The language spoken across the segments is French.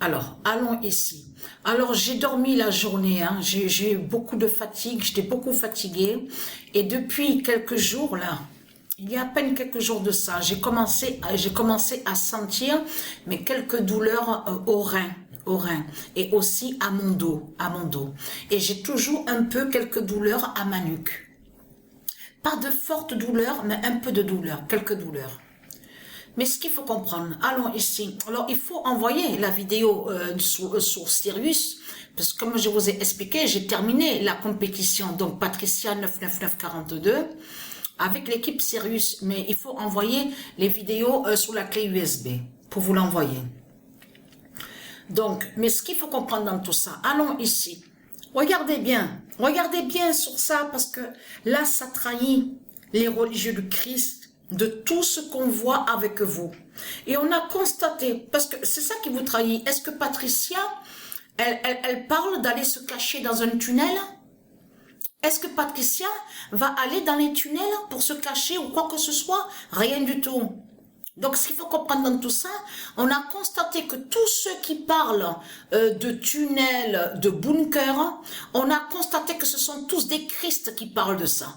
Alors, allons ici. Alors, j'ai dormi la journée, hein. J'ai eu beaucoup de fatigue, j'étais beaucoup fatiguée. Et depuis quelques jours, là, il y a à peine quelques jours de ça, j'ai commencé à sentir mais quelques douleurs au rein, et aussi à mon dos. Et j'ai toujours un peu quelques douleurs à ma nuque. Pas de fortes douleurs, mais un peu de douleurs, quelques douleurs. Mais ce qu'il faut comprendre, allons ici. Alors, il faut envoyer la vidéo sur Sirius, parce que comme je vous ai expliqué, j'ai terminé la compétition, donc Patricia 99942, avec l'équipe Sirius. Mais il faut envoyer les vidéos sur la clé USB pour vous l'envoyer. Donc, mais ce qu'il faut comprendre dans tout ça, allons ici. Regardez bien sur ça, parce que là, ça trahit les religieux du Christ, de tout ce qu'on voit avec vous. Et on a constaté, parce que c'est ça qui vous trahit. Est-ce que Patricia, elle parle d'aller se cacher dans un tunnel? Est-ce que Patricia va aller dans les tunnels pour se cacher ou quoi que ce soit? Rien du tout. Donc, ce qu'il faut comprendre dans tout ça, on a constaté que tous ceux qui parlent de tunnels, de bunkers, on a constaté que ce sont tous des Christ qui parlent de ça.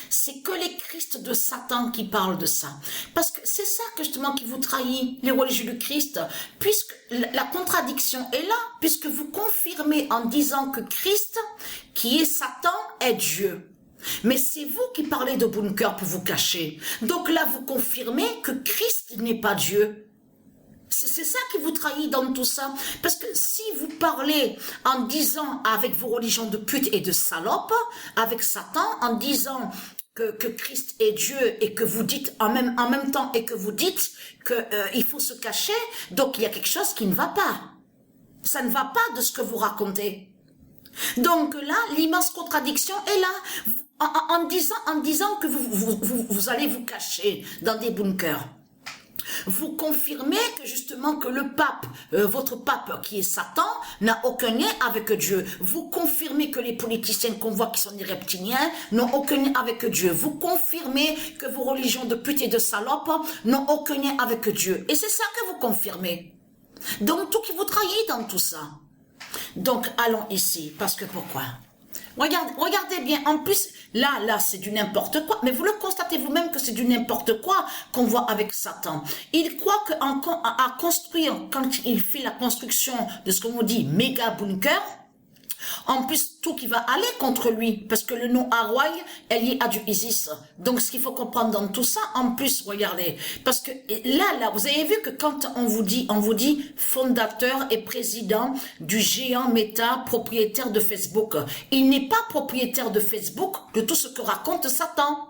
C'est que les Christ de Satan qui parlent de ça. Parce que c'est ça que justement qui vous trahit, les religieux du Christ, puisque la contradiction est là, puisque vous confirmez en disant que Christ, qui est Satan, est Dieu. Mais c'est vous qui parlez de bunker pour vous cacher. Donc là, vous confirmez que Christ n'est pas Dieu. C'est ça qui vous trahit dans tout ça. Parce que si vous parlez en disant avec vos religions de pute et de salope, avec Satan, en disant que Christ est Dieu et que vous dites en même temps et que vous dites qu'il faut se cacher, donc il y a quelque chose qui ne va pas. Ça ne va pas de ce que vous racontez. Donc là, l'immense contradiction est là, en disant que vous allez vous cacher dans des bunkers. Vous confirmez que justement que le pape, votre pape qui est Satan, n'a aucun lien avec Dieu. Vous confirmez que les politiciens qu'on voit qui sont des reptiliens n'ont aucun lien avec Dieu. Vous confirmez que vos religions de pute et de salope n'ont aucun lien avec Dieu. Et c'est ça que vous confirmez. Donc tout qui vous trahit dans tout ça. Donc allons ici, parce que pourquoi? Regardez bien, en plus, là, c'est du n'importe quoi, mais vous le constatez vous-même que c'est du n'importe quoi qu'on voit avec Satan. Il croit qu'à construire, quand il fait la construction de ce qu'on dit méga bunker, en plus, tout qui va aller contre lui, parce que le nom Hawaï est lié à du Isis. Donc, ce qu'il faut comprendre dans tout ça, en plus, regardez, parce que là, vous avez vu que quand on vous dit fondateur et président du géant Meta, propriétaire de Facebook, il n'est pas propriétaire de Facebook, de tout ce que raconte Satan.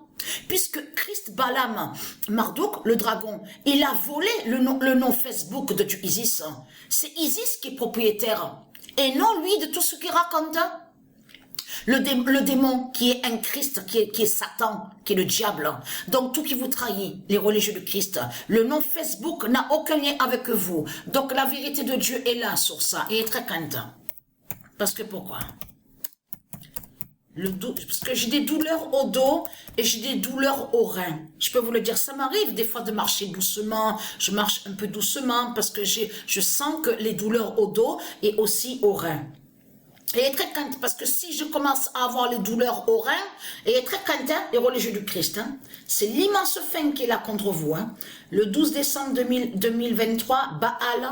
Puisque Christ Balaam Marduk, le dragon, il a volé le nom Facebook de du Isis. C'est Isis qui est propriétaire. Et non lui de tout ce qu'il raconte. Le démon qui est un Christ, qui est Satan, qui est le diable. Donc tout qui vous trahit, les religieux de Christ. Le nom Facebook n'a aucun lien avec vous. Donc la vérité de Dieu est là sur ça. Et est très crainte. Parce que pourquoi? Parce que j'ai des douleurs au dos et j'ai des douleurs au rein. Je peux vous le dire, ça m'arrive des fois de marcher doucement. Je marche un peu doucement parce que je sens que les douleurs au dos et aussi au rein. Et est très crainte parce que si je commence à avoir les douleurs au rein, et est très crainte, hein, les religieux du Christ, hein, c'est l'immense fin qui est là contre vous. Hein. Le 12 décembre 2023, Baal,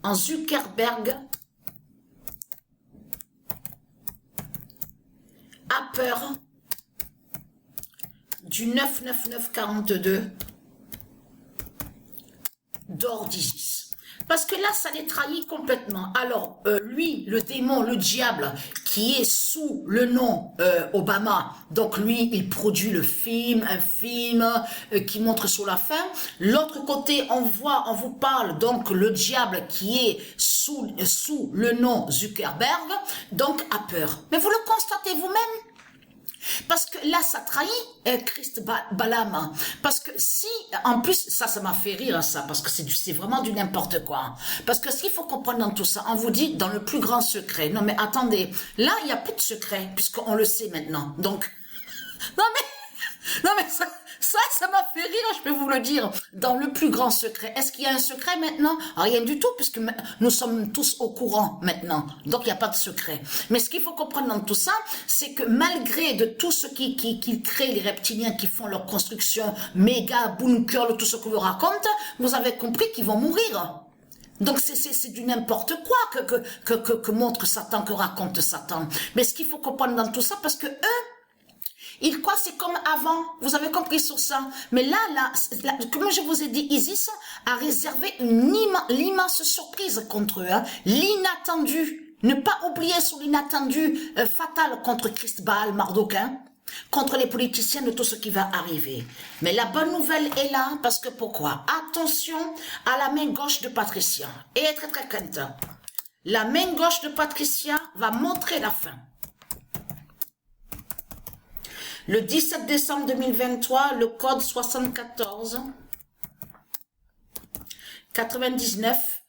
en Zuckerberg, a peur du 99942 d'or d'Isis. Parce que là, ça les trahit complètement. Alors, lui, le démon, le diable, qui est sous le nom Obama, donc lui, il produit un film qui montre sur la fin. L'autre côté, on vous parle, donc le diable qui est sous le nom Zuckerberg, donc a peur. Mais vous le constatez vous-même. Parce que là, ça trahit Christ Balaam. Parce que si, en plus, ça m'a fait rire, ça, parce que c'est vraiment du n'importe quoi. Parce que s'il faut comprendre dans tout ça, on vous dit dans le plus grand secret. Non, mais attendez, là, il n'y a plus de secret, puisqu'on le sait maintenant. Donc, non, mais Ça m'a fait rire, je peux vous le dire, dans le plus grand secret. Est-ce qu'il y a un secret maintenant? Rien du tout, puisque nous sommes tous au courant maintenant. Donc, il n'y a pas de secret. Mais ce qu'il faut comprendre dans tout ça, c'est que malgré de tout ce qui crée les reptiliens qui font leur construction méga, bunker, tout ce qu'on vous raconte, vous avez compris qu'ils vont mourir. Donc c'est du n'importe quoi que montre Satan, que raconte Satan. Mais ce qu'il faut comprendre dans tout ça, parce que eux, ils croient c'est comme avant. Vous avez compris sur ça. Mais là, comme je vous ai dit, Isis a réservé l'immense surprise contre eux, hein, l'inattendu. Ne pas oublier sur l'inattendu fatal contre Christ Baal, Marduk, hein, contre les politiciens de tout ce qui va arriver. Mais la bonne nouvelle est là, parce que pourquoi? Attention à la main gauche de Patricia. Et très très crainte. La main gauche de Patricia va montrer la fin. Le 17 décembre 2023, le code 74 99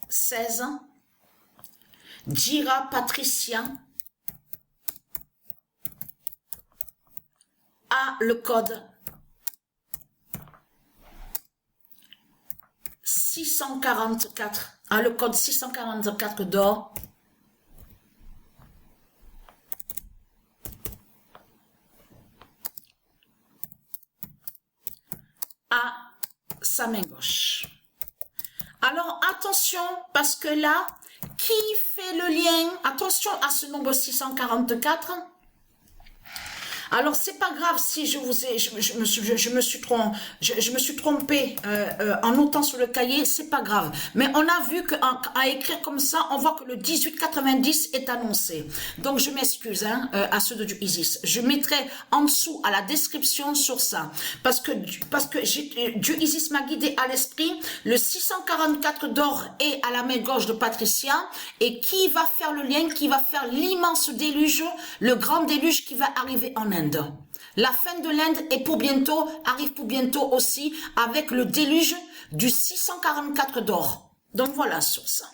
16 dira Patricia a le code 644, a le code 644 d'or. À sa main gauche. Alors attention, parce que là, qui fait le lien? Attention à ce nombre 644. Alors c'est pas grave si je me suis trompé en notant sur le cahier, c'est pas grave. Mais on a vu qu'à écrire comme ça, on voit que le 1890 est annoncé. Donc je m'excuse hein, à ceux de Dieu Isis. Je mettrai en dessous à la description sur ça, parce que Dieu Isis m'a guidé à l'esprit. Le 644 d'or est à la main gauche de Patricia, et qui va faire le lien, qui va faire l'immense déluge, le grand déluge qui va arriver en Inde. La fin de l'Inde est pour bientôt, arrive pour bientôt aussi, avec le déluge du 644 d'or. Donc voilà sur ça.